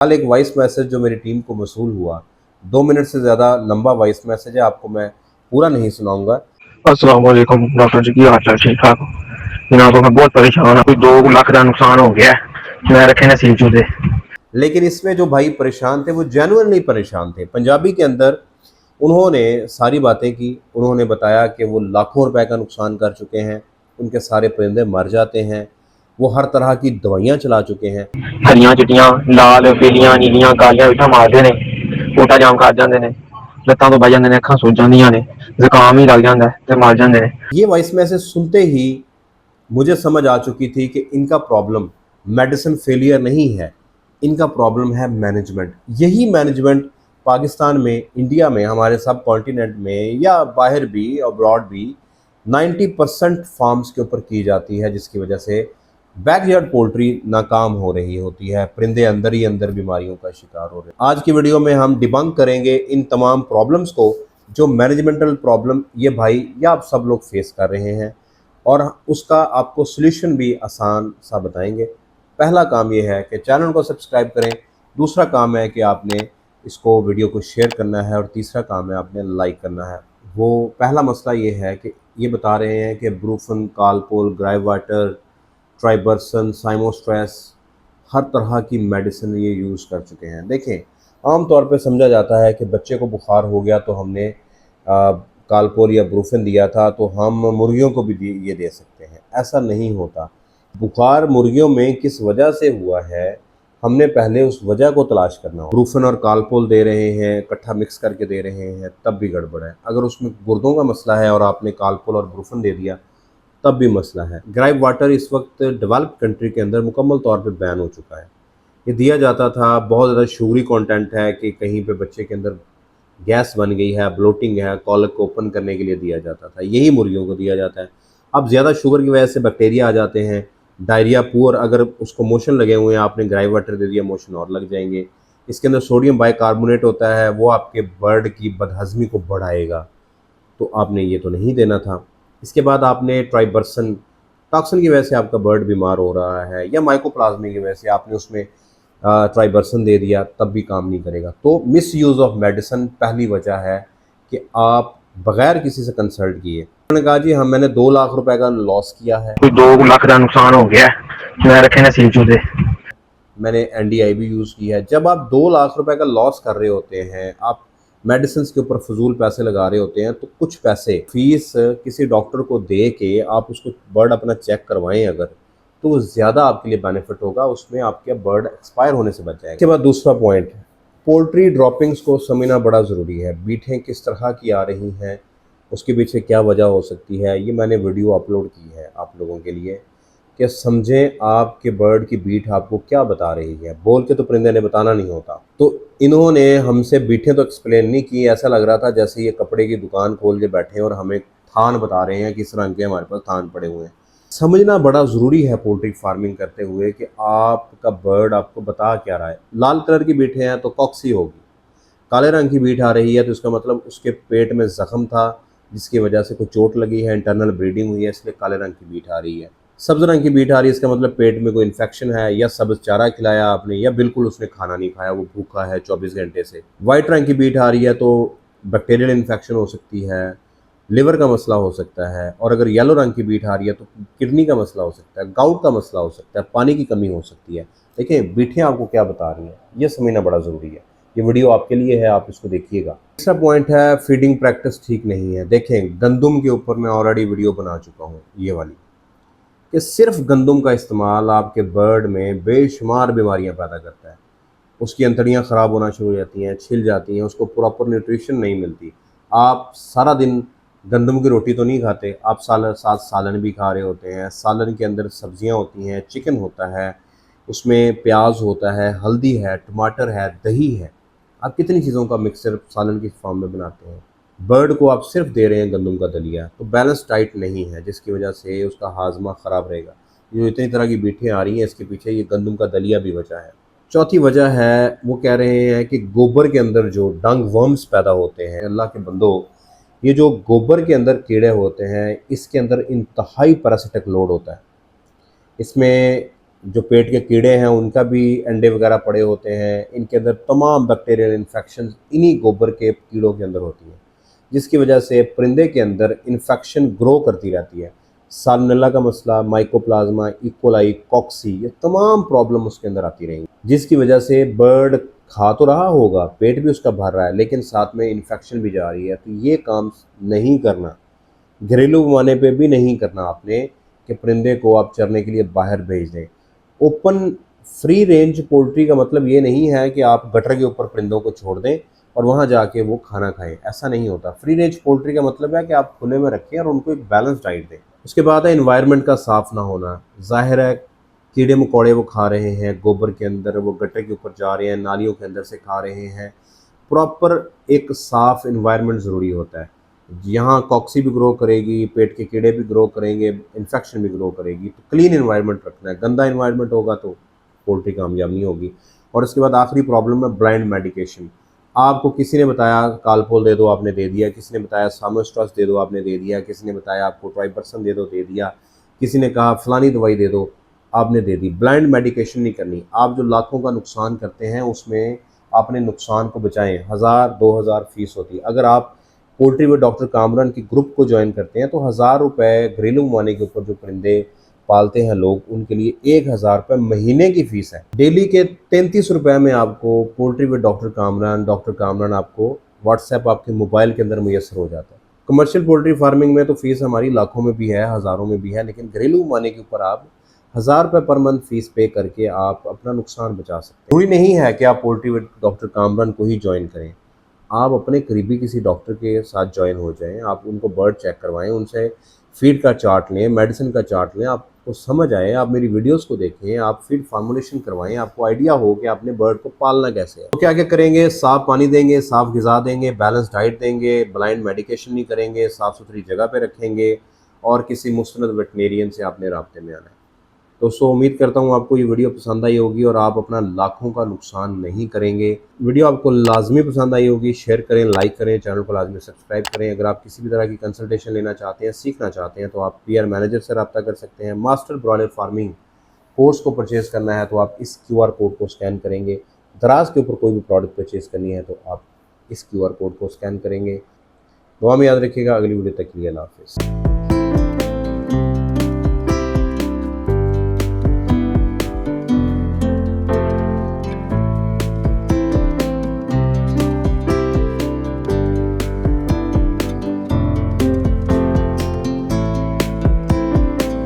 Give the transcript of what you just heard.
कल एक voice message जो मेरी टीम को मसूल हुआ, 2 मिनट से ज़्यादा लंबा वॉइस मैसेज है, आपको मैं पूरा नहीं सुनाऊंगा। अस्सलाम वालेकुम डॉक्टर जी की हाल चाल ठीक ठाक जनाब। मैं बहुत परेशान हूँ, कोई 2 लाख का नुकसान हो गया है। मैं रखे नसीब चूधे। लेकिन इसमें जो भाई परेशान थे वो जेन्युइनली परेशान थे। पंजाबी के अंदर उन्होंने सारी बातें की। उन्होंने बताया कि वो लाखों रुपए का नुकसान कर चुके हैं, उनके सारे परिंदे मर जाते हैं, वो हर तरह की दवाइयाँ चला चुके हैं। हरियां चिट्टियां लाल पीलियां नीलियां कालियां बिठा मारते ने, पोटा जाम कर जाते ने, लत्तां तो बह जाते ने, अखां सुज जांदियां ने, जुकाम ही लग जाता है ते मर जाते ने। ये वॉइस मैसेज सुनते ही मुझे समझ आ चुकी थी कि इनका प्रॉब्लम मेडिसिन फेलियर नहीं है, इनका प्रॉब्लम है मैनेजमेंट। यही मैनेजमेंट पाकिस्तान में, इंडिया में, हमारे सब कॉन्टिनेंट में या बाहर भी, अब्रॉड भी 90% फार्म्स के ऊपर की जाती है, जिसकी वजह से बैकयार्ड पोल्ट्री नाकाम हो रही होती है, परिंदे अंदर ही अंदर बीमारियों का शिकार हो रहे हैं। आज की वीडियो में हम डिबंक करेंगे इन तमाम प्रॉब्लम्स को, जो मैनेजमेंटल प्रॉब्लम ये भाई या आप सब लोग फेस कर रहे हैं, और उसका आपको सॉल्यूशन भी आसान सा बताएंगे। पहला काम ये है कि चैनल को सब्सक्राइब करें, दूसरा काम है कि आपने इसको वीडियो को शेयर करना है, और तीसरा काम है आपने लाइक करना है। वो पहला मसला ये है कि ये बता रहे हैं कि ब्रूफन, कालपोल, ग्राइव वाटर, ट्राइबर्सन, साइमोस्ट्रेस, हर तरह की मेडिसिन ये यूज़ कर चुके हैं। देखें, आम तौर पे समझा जाता है कि बच्चे को बुखार हो गया तो हमने कालपोल या ब्रूफिन दिया था, तो हम मुर्गियों को भी ये दे सकते हैं। ऐसा नहीं होता। बुखार मुर्गियों में किस वजह से हुआ है, हमने पहले उस वजह को तलाश करना हो। ब्रूफिन और कालपोल दे रहे हैं, इकट्ठा मिक्स करके दे रहे हैं, तब भी गड़बड़ है। अगर उसमें गुर्दों का मसला है और आपने कालपोल और ब्रूफिन दे दिया, तब भी मसला है। ग्राइव वाटर इस वक्त डेवलप्ड कंट्री के अंदर मुकम्मल तौर पे बैन हो चुका है। ये दिया जाता था, बहुत ज़्यादा शुगरी कंटेंट है कि कहीं पे बच्चे के अंदर गैस बन गई है, ब्लोटिंग है, कॉलक को ओपन करने के लिए दिया जाता था। यही मुर्गियों को दिया जाता है। अब ज़्यादा शुगर की वजह से बैक्टीरिया आ जाते हैं, डायरिया, पुअर, अगर उसको मोशन लगे हुए हैं, आपने ग्राइव वाटर दे दिया, मोशन और लग जाएंगे। इसके अंदर सोडियम बाइकार्बोनेट होता है, वो आपके बर्ड की बदहज़मी को बढ़ाएगा, तो आपने ये तो नहीं देना था। इसके बाद आपने ट्राइबर्सन टॉक्सिन की वजह से आपका बर्ड बीमार हो रहा है, या माइकोप्लाज्मी की वजह से आपने उसमें ट्राइबर्सन दे दिया, तब भी काम नहीं करेगा। तो मिस यूज़ ऑफ मेडिसिन पहली वजह है कि आप बगैर किसी से कंसल्ट किए। उन्होंने कहा जी मैंने 2 लाख रुपए का लॉस किया है, कोई 2 लाख का नुकसान हो गया है। मैं रखे नसीब चूधे। मैंने एनडीआई भी यूज़ की है। जब आप 2 लाख रुपए का लॉस कर रहे होते हैं, आप मेडिसिन के ऊपर फजूल पैसे लगा रहे होते हैं, तो कुछ पैसे फीस किसी डॉक्टर को दे के आप उसको बर्ड अपना चेक करवाएं अगर, तो वो ज़्यादा आपके लिए बेनिफिट होगा, उसमें आपके बर्ड एक्सपायर होने से बच जाएगा। इसके बाद दूसरा पॉइंट, पोल्ट्री ड्रॉपिंग्स को समझना बड़ा ज़रूरी है। बीटें किस तरह की आ रही हैं, उसके पीछे क्या वजह हो सकती है, ये मैंने वीडियो अपलोड की है आप लोगों के लिए, कि समझें आपके बर्ड की बीट आपको क्या बता रही है। बोल के तो परिंदे ने बताना नहीं होता। तो इन्होंने हमसे बीटें तो एक्सप्लेन नहीं की, ऐसा लग रहा था जैसे ये कपड़े की दुकान खोल के बैठे हैं और हमें थान बता रहे हैं, किस रंग के हमारे पास थान पड़े हुए हैं। समझना बड़ा ज़रूरी है पोल्ट्री फार्मिंग करते हुए कि आपका बर्ड आपको बता क्या रहा है। लाल कलर की बीटें हैं तो कॉक्सी होगी, काले रंग की बीट आ रही है तो इसका मतलब उसके पेट में ज़ख्म था, जिसकी वजह से कोई चोट लगी है, इंटरनल ब्लीडिंग हुई है, इसलिए काले रंग की बीट आ रही है। सब्ज़ रंग की बीट आ रही है, इसका मतलब पेट में कोई इन्फेक्शन है, या सब्ज़ चारा खिलाया आपने, या बिल्कुल उसने खाना नहीं खाया, वो भूखा है 24 घंटे से। वाइट रंग की बीट आ रही है तो बैक्टीरियल इन्फेक्शन हो सकती है, लिवर का मसला हो सकता है, और अगर येलो रंग की बीट आ रही है तो किडनी का मसला हो सकता है, गाउट का मसला हो सकता है, पानी की कमी हो सकती है। देखिए बीटें आपको क्या बता रही हैं, ये समझना बड़ा ज़रूरी है। ये वीडियो आपके लिए है, आप इसको देखिएगा। तीसरा पॉइंट है, फीडिंग प्रैक्टिस ठीक नहीं है। देखें, गंदुम के ऊपर मैं ऑलरेडी वीडियो बना चुका हूँ, ये वाली, कि सिर्फ गंदुम का इस्तेमाल आपके बर्ड में बेशुमार बीमारियां पैदा करता है। उसकी अंतड़ियां ख़राब होना शुरू हो जाती हैं, छिल जाती हैं, उसको प्रॉपर न्यूट्रिशन नहीं मिलती। आप सारा दिन गंदम की रोटी तो नहीं खाते, आप साथ सालन भी खा रहे होते हैं। सालन के अंदर सब्जियां होती हैं, चिकन होता है, उसमें प्याज होता है, हल्दी है, टमाटर है, दही है। आप कितनी चीज़ों का मिक्सचर सालन की फॉर्म में बनाते हैं। बर्ड को आप सिर्फ दे रहे हैं गंदम का दलिया, तो बैलेंस डाइट नहीं है, जिसकी वजह से उसका हाजमा ख़राब रहेगा। जो इतनी तरह की बीठें आ रही हैं, इसके पीछे ये गंदम का दलिया भी वजह है। चौथी वजह है, वो कह रहे हैं कि गोबर के अंदर जो डंग वर्म्स पैदा होते हैं, अल्लाह के बंदो, ये जो गोबर के अंदर कीड़े होते हैं, इसके अंदर इंतहाई पैरासिटिक लोड होता है। इसमें जो पेट के कीड़े हैं उनका भी अंडे वगैरह पड़े होते हैं, इनके अंदर तमाम बैक्टीरियल इन्फेक्शन इन्हीं गोबर के कीड़ों के अंदर होती है, जिसकी वजह से परिंदे के अंदर इन्फेक्शन ग्रो करती रहती है। साल्मोनेला का मसला, माइकोप्लाज्मा, इकोलाई, कॉक्सी, ये तमाम प्रॉब्लम उसके अंदर आती रहेंगी, जिसकी वजह से बर्ड खा तो रहा होगा, पेट भी उसका भर रहा है, लेकिन साथ में इन्फेक्शन भी जा रही है। तो ये काम नहीं करना, घरेलू पैमाने पे भी नहीं करना आपने कि परिंदे को आप चरने के लिए बाहर भेज दें। ओपन फ्री रेंज पोल्ट्री का मतलब ये नहीं है कि आप गटर के ऊपर परिंदों को छोड़ दें और वहाँ जाके वो खाना खाएं, ऐसा नहीं होता। फ्री रेंज पोल्ट्री का मतलब है कि आप खुले में रखें और उनको एक बैलेंस डाइट दें। उसके बाद है इन्वायरमेंट का साफ़ ना होना। ज़ाहिर है कीड़े मकोड़े वो खा रहे हैं गोबर के अंदर, वो गटर के ऊपर जा रहे हैं, नालियों के अंदर से खा रहे हैं। प्रॉपर एक साफ़ इन्वायरमेंट ज़रूरी होता है। यहाँ कॉक्सी भी ग्रो करेगी, पेट के कीड़े भी ग्रो करेंगे, इन्फेक्शन भी ग्रो करेगी। तो क्लीन इन्वायरमेंट रखना है, गंदा इन्वायरमेंट होगा तो पोल्ट्री कामयाब नहीं होगी। और उसके बाद आखिरी प्रॉब्लम है ब्लाइंड मेडिकेशन। आपको किसी ने बताया कालपोल दे दो, आपने दे दिया। किसी ने बताया सामोस्ट्रॉस दे दो, आपने दे दिया। किसी ने बताया आपको ट्राइपर्सन दे दो, दे दिया। किसी ने कहा फलानी दवाई दे दो, आपने दे दी। ब्लाइंड मेडिकेशन नहीं करनी। आप जो लाखों का नुकसान करते हैं उसमें अपने नुकसान को बचाएं। 1000-2000 फीस होती है। अगर आप पोल्ट्री विद डॉक्टर कामरान के ग्रुप को ज्वाइन करते हैं तो 1000 रुपये घरेलू मुआने के ऊपर जो परिंदे पालते हैं लोग, उनके लिए 1000 रुपये महीने की फ़ीस है। डेली के 33 रुपये में आपको पोल्ट्री विद डॉक्टर कामरान आपको व्हाट्सएप आपके मोबाइल के अंदर मुयसर हो जाता है। कमर्शियल पोल्ट्री फार्मिंग में तो फ़ीस हमारी लाखों में भी है, हज़ारों में भी है, लेकिन घरेलू मुआने के ऊपर आप 1000 रुपये पर मंथ फीस पे करके आप अपना नुकसान बचा सकते हैं। जरूरी नहीं है कि आप पोल्ट्री विद डॉक्टर कामरान को ही ज्वाइन करें। आप अपने करीबी किसी डॉक्टर के साथ ज्वाइन हो जाएं, आप उनको बर्ड चेक करवाएं, उनसे फीड का चार्ट लें, मेडिसिन का चार्ट लें, आपको समझ आए, आप मेरी वीडियोस को देखें, आप फीड फार्मूलेशन करवाएं, आपको आइडिया हो कि आपने बर्ड को पालना कैसे है। तो क्या क्या करेंगे? साफ़ पानी देंगे, साफ़ ग़िज़ा देंगे, बैलेंस डाइट देंगे, ब्लाइंड मेडिकेशन नहीं करेंगे, साफ़ सुथरी जगह पे रखेंगे और किसी मुस्तनद वेटनेरियन से आपने राब्ते में आना है। दोस्तों उम्मीद करता हूँ आपको ये वीडियो पसंद आई होगी और आप अपना लाखों का नुकसान नहीं करेंगे। वीडियो आपको लाजमी पसंद आई होगी, शेयर करें, लाइक करें, चैनल को लाजमी सब्सक्राइब करें। अगर आप किसी भी तरह की कंसल्टेशन लेना चाहते हैं, सीखना चाहते हैं, तो आप पीआर मैनेजर से रब्ता कर सकते हैं। मास्टर ब्रॉयलर फार्मिंग कोर्स को परचेज़ करना है तो आप इस QR कोड को स्कैन करेंगे। दराज के ऊपर कोई भी प्रोडक्ट परचेज़ करनी है तो आप इस QR कोड को स्कैन करेंगे। दुआ में याद रखिएगा। अगली वीडियो तक के लिए अल्लाह हाफ़िज़।